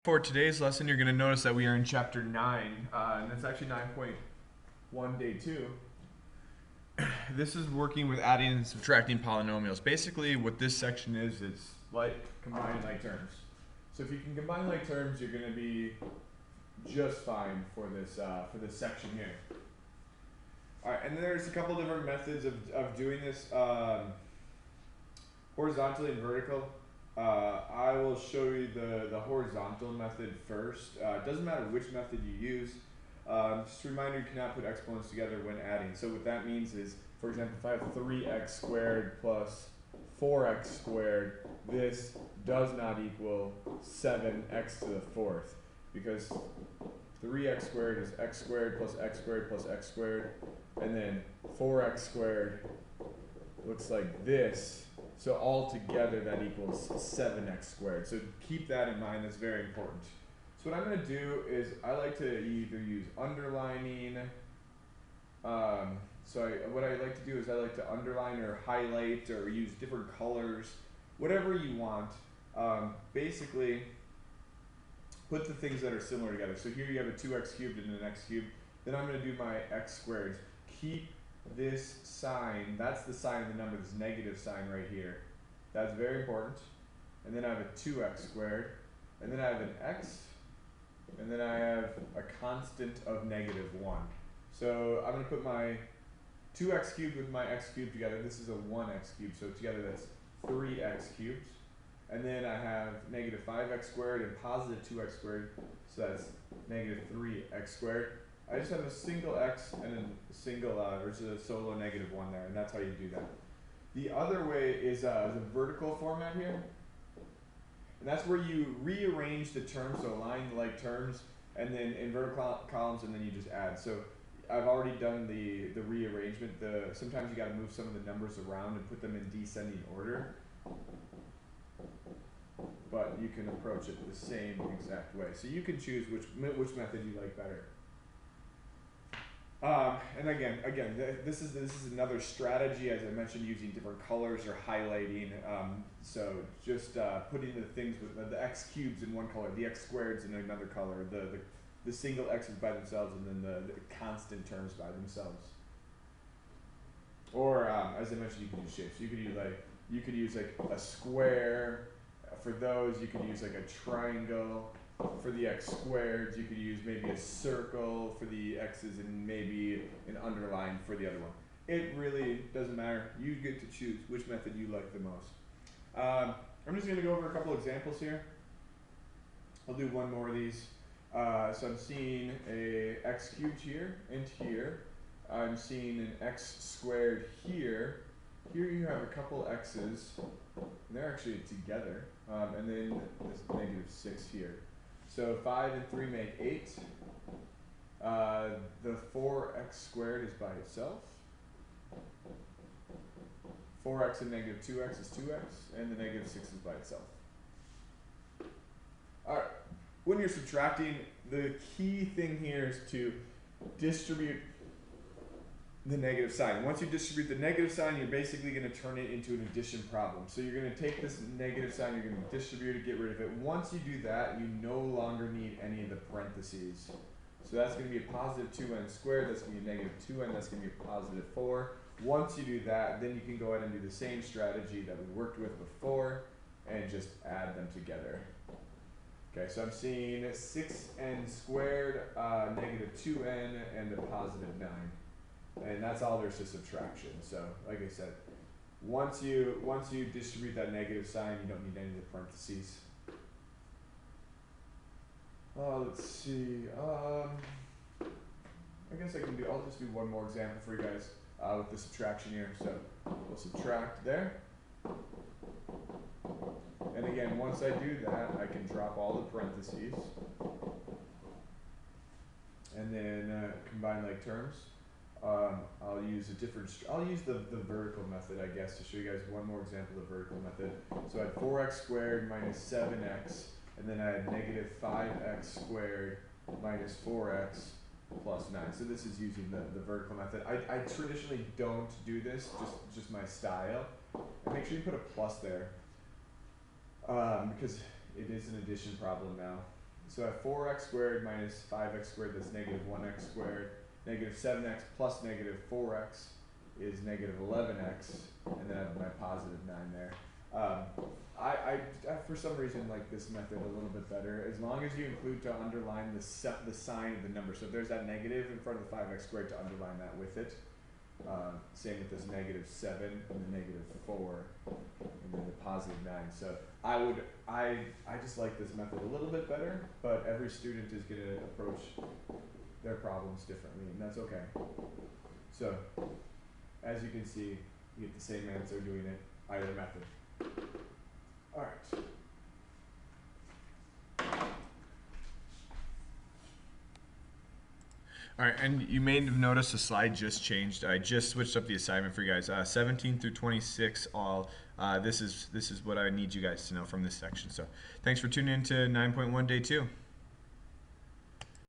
For today's lesson, you're going to notice that we are in chapter 9, and that's actually 9.1, day 2. This is working with adding and subtracting polynomials. Basically, what this section is, it's like combining like terms. So if you can combine like terms, you're going to be just fine for this section here. All right, and there's a couple different methods of doing this, horizontally and vertical. I will show you the horizontal method first. It doesn't matter which method you use. Just a reminder, you cannot put exponents together when adding. So what that means is, for example, if I have 3x squared plus 4x squared, this does not equal 7x to the fourth, because 3x squared is x squared plus x squared plus x squared, and then 4x squared looks like this. So all together that equals 7x squared. So keep that in mind, that's very important. So what I'm going to do is I like to either use underlining. What I like to do is I like to underline or highlight or use different colors, whatever you want. Basically, put the things that are similar together. So here you have a 2x cubed and an x cubed. Then I'm going to do my x squared. Keep this sign, that's the sign of the number, this negative sign right here. That's very important. And then I have a 2x squared, and then I have an x, and then I have a constant of -1. So I'm going to put my 2x cubed with my x cubed together. This is a 1x cubed, so together that's 3x cubed. And then I have -5x squared and positive 2x squared, so that's -3x squared. I just have a single x and a single, there's a solo -1 there, and that's how you do that. The other way is the vertical format here. And that's where you rearrange the terms, so align like terms, and then in vertical columns, and then you just add. So I've already done the rearrangement. Sometimes you got to move some of the numbers around and put them in descending order. But you can approach it the same exact way. So you can choose which method you like better. And again, this is another strategy, as I mentioned, using different colors or highlighting. So just putting the things with the x cubes in one color, the x squareds in another color, the single x's by themselves, and then the constant terms by themselves. Or as I mentioned, you can use shapes. You could use like a square. For those, you could use like a triangle. For the x squared, you could use maybe a circle for the x's and maybe an underline for the other one. It really doesn't matter. You get to choose which method you like the most. I'm just going to go over a couple examples here. I'll do one more of these. So I'm seeing a x cubed here and here. I'm seeing an x squared here. Here you have a couple x's, and they're actually together, and then this -6 here. So 5 and 3 make 8. The 4x squared is by itself. 4x and -2x is 2x, and the -6 is by itself. All right, when you're subtracting, the key thing here is to distribute the negative sign. Once you distribute the negative sign, you're basically going to turn it into an addition problem. So you're going to take this negative sign, you're going to distribute it, get rid of it. Once you do that, you no longer need any of the parentheses. So that's going to be a positive 2n squared, that's going to be a -2n, that's going to be a positive 4. Once you do that, then you can go ahead and do the same strategy that we worked with before and just add them together. Okay, so I'm seeing 6n squared, -2n, and a positive 9. And that's all there's to subtraction. So, like I said, once you distribute that negative sign, you don't need any of the parentheses. Let's see. I guess I'll just do one more example for you guys with the subtraction here. So we'll subtract there. And again, once I do that, I can drop all the parentheses and then combine like terms. I'll use the vertical method, I guess, to show you guys one more example of the vertical method. So I had 4x squared minus 7x, and then I had -5x squared minus 4x plus 9. So this is using the vertical method. I traditionally don't do this, just my style. And make sure you put a plus there, because it is an addition problem now. So I have 4x squared minus 5x squared, that's negative 1x squared. Negative 7x plus negative 4x is negative 11x, and then I have my positive 9 there. I for some reason like this method a little bit better, as long as you include to underline the sign of the number. So if there's that negative in front of the 5x squared, to underline that with it. Same with this negative 7 and the negative 4 and then the positive 9. So I just like this method a little bit better, but every student is going to approach their problems differently, and that's okay. So as you can see, you get the same answer doing it either method. Alright. Alright, and you may have noticed the slide just changed. I just switched up the assignment for you guys. 17 through 26 all. This is what I need you guys to know from this section. So thanks for tuning in to 9.1 day 2.